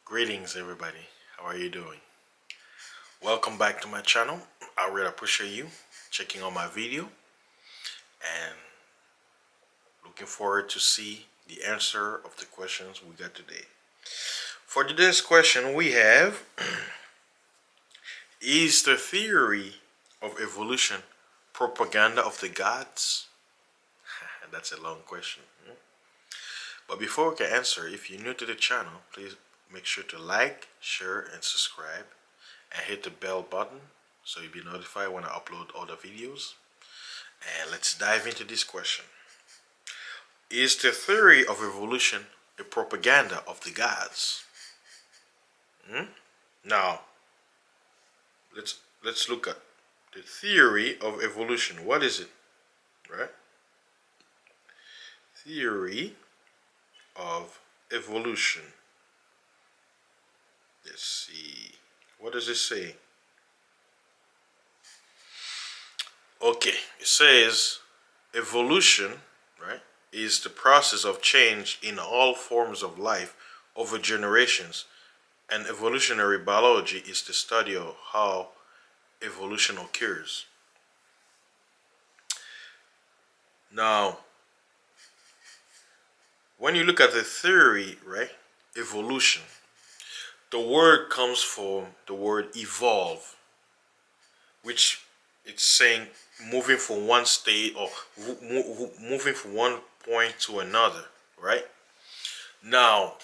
Greetings everybody, how are you doing? Welcome back to my channel. I really appreciate you checking on my video and looking forward to see the answer of the questions we got today. For today's question we have is the theory of evolution propaganda of the gods? That's a long question. But before we can answer, if you're new to the channel, please make sure to like, share, and subscribe, and hit the bell button so you'll be notified when I upload other videos. And let's dive into this question. Is the theory of evolution a propaganda of the gods? Now, let's look at the theory of evolution. What is it? Right? Theory of evolution. Let's see. What does it say? Okay, it says evolution, right, is the process of change in all forms of life over generations, and evolutionary biology is the study of how evolution occurs. Now, when you look at the theory, right, evolution, the word comes from the word evolve, which it's saying moving from one state or moving from one point to another, right? Now,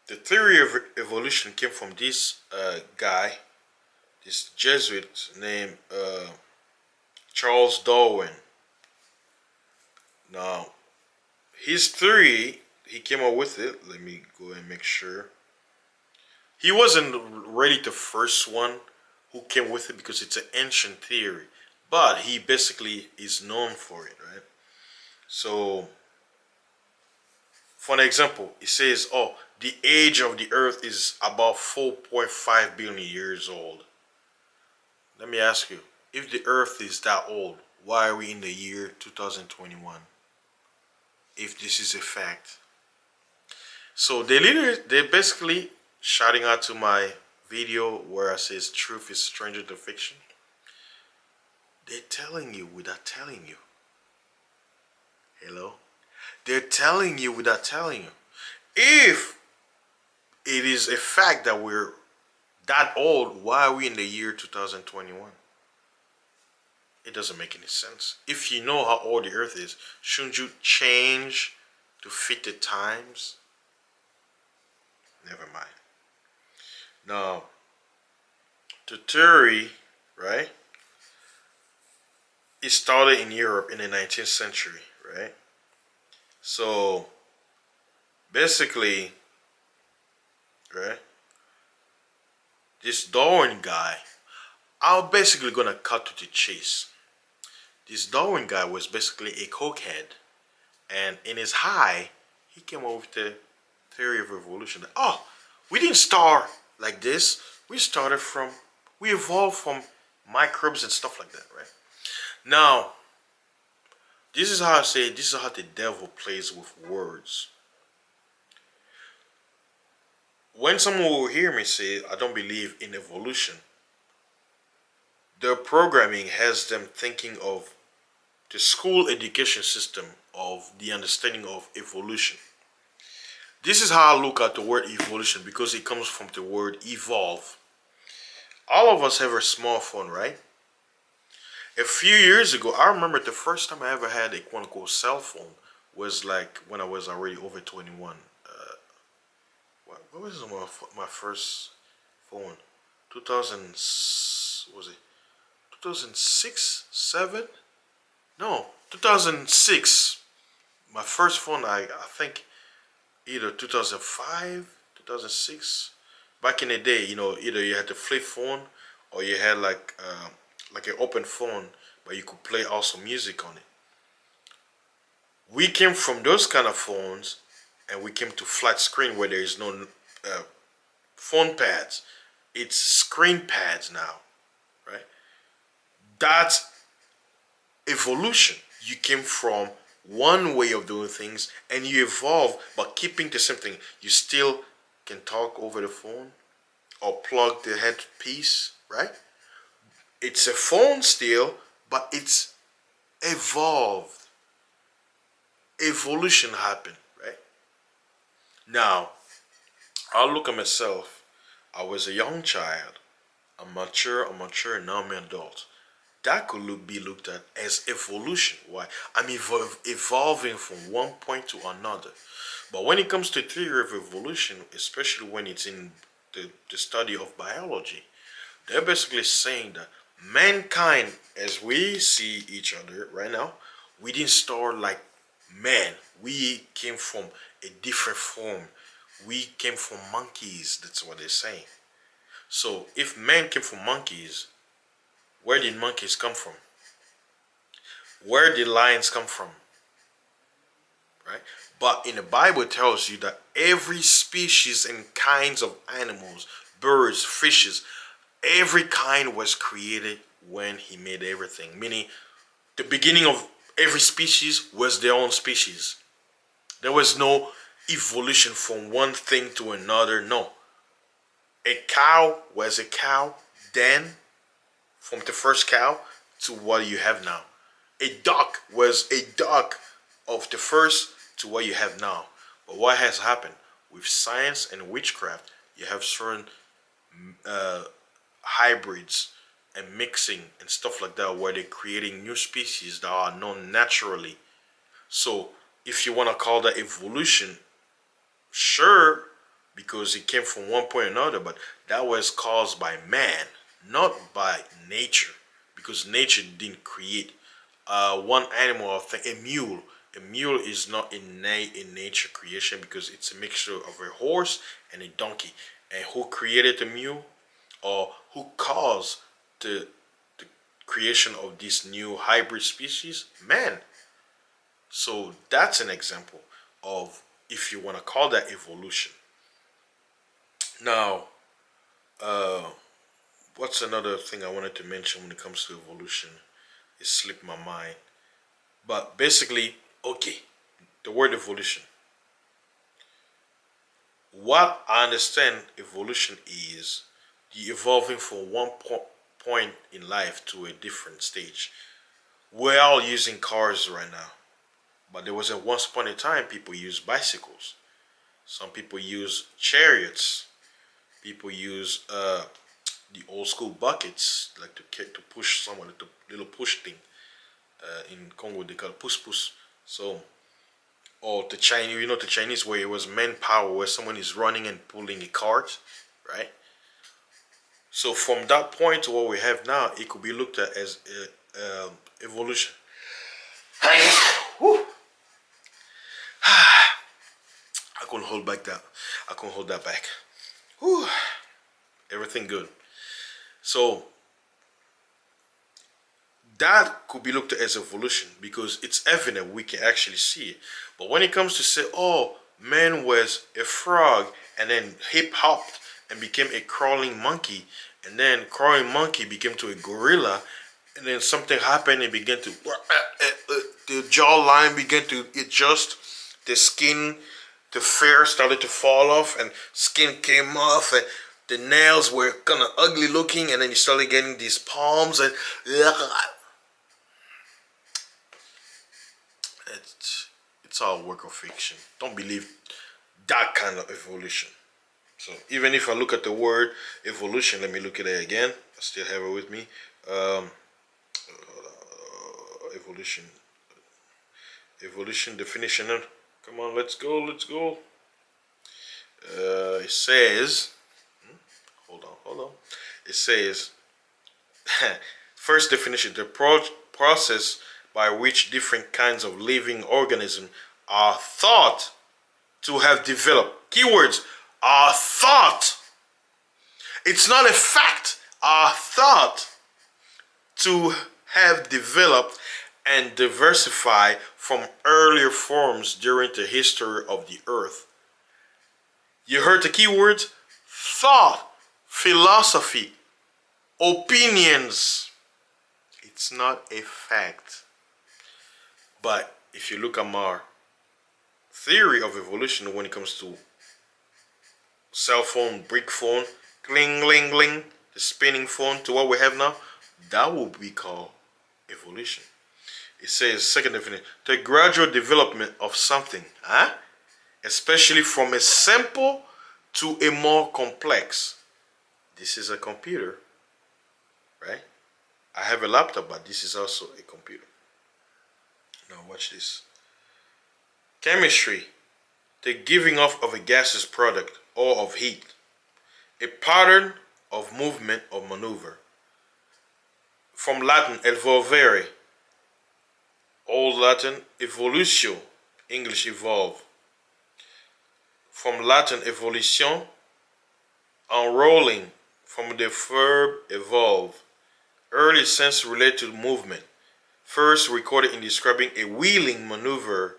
the theory of evolution came from this guy, this Jesuit named Charles Darwin. Now, his theory, he came up with it. Let me go and make sure. He wasn't really the first one who came with it because it's an ancient theory, but he basically is known for it, right? So, for an example, it says, oh, the age of the earth is about 4.5 billion years old. Let me ask you, if the earth is that old, why are we in the year 2021? If this is a fact. So they basically shouting out to my video where I says truth is stranger than fiction. They're telling you without telling you. Hello? They're telling you without telling you. If it is a fact that we're that old, why are we in the year 2021? It doesn't make any sense. If you know how old the earth is, shouldn't you change to fit the times? Never mind. Now, the theory, right, it started in Europe in the 19th century, right? So, basically, right, this Darwin guy, I'm basically gonna cut to the chase. This Darwin guy was basically a cokehead, and in his high, he came up with the theory of evolution. Oh, we didn't start like this. We evolved from microbes and stuff like that, right? Now, this is how I say, this is how the devil plays with words. When someone will hear me say, I don't believe in evolution, their programming has them thinking of the school education system of the understanding of evolution. This is how I look at the word evolution because it comes from the word evolve. All of us have a smartphone, right? A few years ago, I remember the first time I ever had a quote-unquote cell phone was like when I was already over 21. What was my first phone? 2000, was it 2006, 7? No, 2006. My first phone, I think either 2005, 2006. Back in the day, you know, either you had the flip phone or you had like an open phone, but you could play also music on it. We came from those kind of phones, and we came to flat screen where there is no phone pads. It's screen pads now, right? That's evolution. You came from one way of doing things and you evolve, but keeping the same thing. You still can talk over the phone or plug the headpiece, right? It's a phone still, but it's evolved. Evolution happened, right? Now, I'll look at myself. I was a young child. I'm mature, now I'm an adult. That could be looked at as evolution. Why? I'm evolving from one point to another. But when it comes to theory of evolution, especially when it's in the study of biology, they're basically saying that mankind, as we see each other right now, we didn't start like man. We came from a different form. We came from monkeys. That's what they're saying. So if man came from monkeys, where did monkeys come from? Where did lions come from? Right? But in the Bible it tells you that every species and kinds of animals, birds, fishes, every kind was created when he made everything. Meaning the beginning of every species was their own species. There was no evolution from one thing to another. No. A cow was a cow then, from the first cow to what you have now. A duck was a duck of the first to what you have now. But what has happened with science and witchcraft, you have certain hybrids and mixing and stuff like that where they're creating new species that are known naturally. So if you want to call that evolution, sure, because it came from one point or another, but that was caused by man, not by nature, because nature didn't create one animal or thing. A mule. A mule is not innate in nature creation because it's a mixture of a horse and a donkey. And who created the mule, or who caused the creation of this new hybrid species? Man. So that's an example of, if you want to call that evolution. Now, what's another thing I wanted to mention when it comes to evolution? It slipped my mind. But basically, okay, the word evolution. What I understand evolution is the evolving from one point in life to a different stage. We're all using cars right now. But there was a once upon a time people used bicycles. Some people use chariots. People use the old school buckets, like to push someone, the little push thing. In Congo they call it push push. So, or the Chinese, the Chinese way it was manpower, where someone is running and pulling a cart, right? So from that point to what we have now, it could be looked at as evolution. I couldn't hold back that. I couldn't hold that back. Whew. Everything good. So that could be looked at as evolution because it's evident, we can actually see it. But when it comes to say, oh, man was a frog and then hip hopped and became a crawling monkey, and then crawling monkey became to a gorilla, and then something happened and began to the jawline began to adjust, the skin, the fur started to fall off and skin came off, and the nails were kind of ugly looking, and then you started getting these palms, and it's all work of fiction. Don't believe that kind of evolution. So even if I look at the word evolution, let me look at it again. I still have it with me. Evolution. Evolution definition. Come on, let's go. It says, hold on. It says, first definition: the process by which different kinds of living organisms are thought to have developed. Keywords: are thought. It's not a fact. Are thought to have developed and diversified from earlier forms during the history of the earth. You heard the keywords: thought, philosophy, opinions. It's not a fact. But if you look at our theory of evolution when it comes to cell phone, brick phone, cling, ling, ling, the spinning phone to what we have now, that will be called evolution. It says, second definition, the gradual development of something, huh? Especially from a simple to a more complex. This is a computer, right? I have a laptop, but this is also a computer. Now watch this. Chemistry, the giving off of a gaseous product or of heat, a pattern of movement or maneuver. From Latin, evolvere, Old Latin, evolutio, English evolve. From Latin, evolution, unrolling, from the verb evolve. Early sense related to movement, first recorded in describing a wheeling maneuver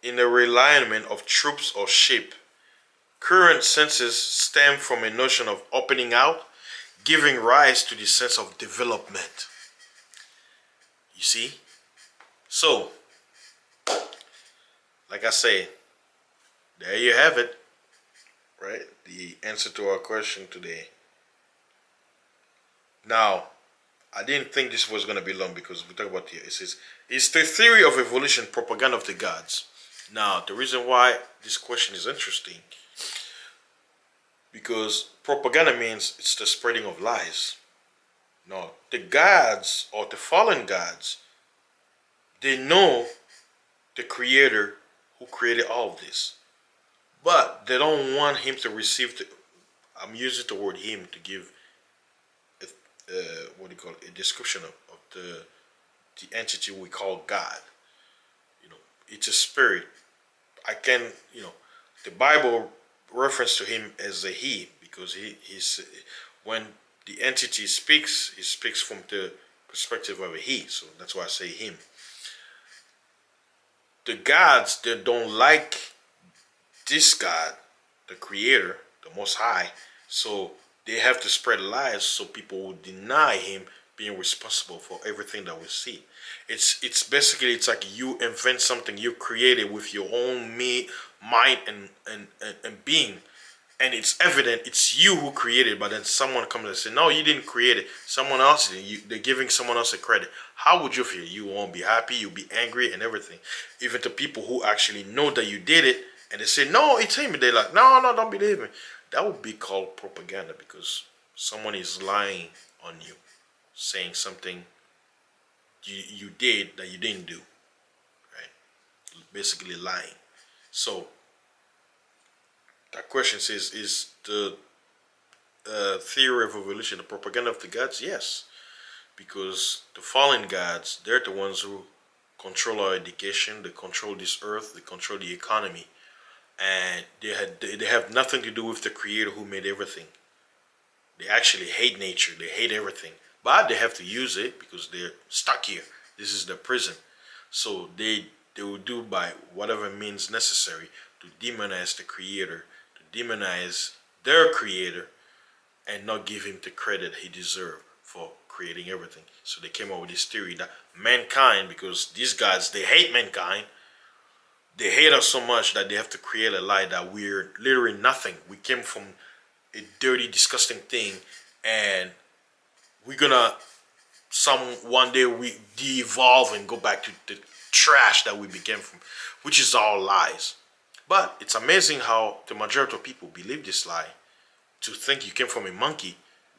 in the realignment of troops or ship. Current senses stem from a notion of opening out, giving rise to the sense of development. You see? So, like I say, there you have it, right? The answer to our question today. Now, I didn't think this was going to be long because we talk about here. It says, is the theory of evolution propaganda of the gods? Now, the reason why this question is interesting, because propaganda means it's the spreading of lies. No, the gods or the fallen gods, they know the creator who created all of this. But they don't want him to receive the, I'm using the word him to give what do you call it, a description of the entity we call God. You know, it's a spirit. I can, you know, the Bible reference to him as a he because he's when the entity speaks, he speaks from the perspective of a he. So that's why I say him. The gods that don't like this God, the creator, the most high, so they have to spread lies so people will deny him being responsible for everything that we see. It's basically, it's like you invent something you created with your own mind and being, and it's evident it's you who created it, but then someone comes and say, no, you didn't create it, someone else did. They're giving someone else a credit. How would you feel? You won't be happy, you'll be angry and everything. Even the people who actually know that you did it and they say, no, it's him, they're like, no, don't believe me. That would be called propaganda because someone is lying on you, saying something you did that you didn't do, right? Basically lying. So that question says, is the theory of evolution the propaganda of the gods? Yes, because the fallen gods, they're the ones who control our education, they control this earth, they control the economy, and they have nothing to do with the creator who made everything. They actually hate nature, they hate everything, but they have to use it because they're stuck here. This is their prison. So they will do by whatever means necessary to demonize the creator, to demonize their creator, and not give him the credit he deserved for creating everything. So they came up with this theory that mankind, because these gods, they hate mankind, they hate us so much that they have to create a lie that we're literally nothing. We came from a dirty, disgusting thing, and we're gonna one day we de-evolve and go back to the trash that we became from, which is all lies. But it's amazing how the majority of people believe this lie, to think you came from a monkey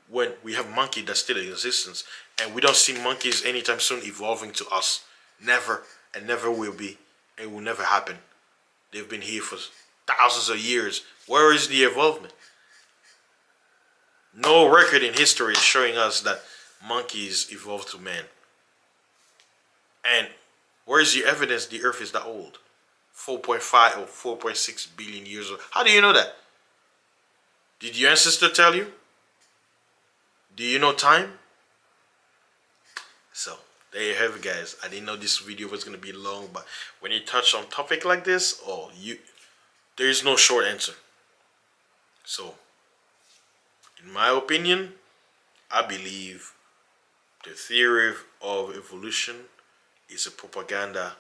when we have monkey that's still in existence, and we don't see monkeys anytime soon evolving to us. Never, and never will be. It will never happen. They've been here for thousands of years. Where is the evolvement? No record in history is showing us that monkeys evolved to man. And where is the evidence the earth is that old? 4.5 or 4.6 billion years old. How do you know that? Did your ancestor tell you? Do you know time? So, there you have it, guys. I didn't know this video was going to be long, but when you touch on topic like this, there is no short answer. So, in my opinion, I believe the theory of evolution is a propaganda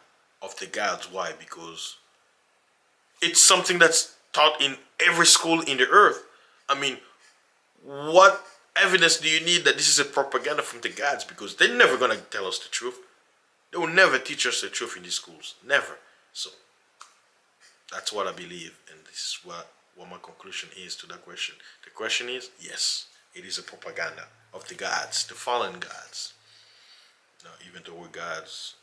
of the gods. Why? Because it's something that's taught in every school in the earth. I mean, what evidence do you need that this is a propaganda from the gods? Because they're never gonna tell us the truth. They will never teach us the truth in these schools. Never. So that's what I believe, and this is what my conclusion is to that question. The question is, yes, it is a propaganda of the gods, the fallen gods. Now, even though we're gods,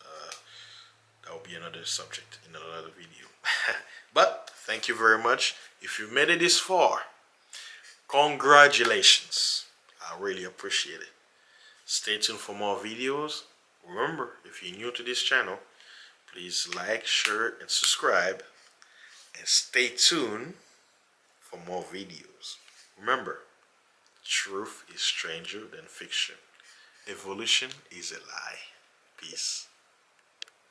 that will be another subject in another video. But thank you very much. If you made it this far, congratulations. I really appreciate it. Stay tuned for more videos. Remember, if you're new to this channel, please like, share, and subscribe. And stay tuned for more videos. Remember, truth is stranger than fiction. Evolution is a lie. Peace.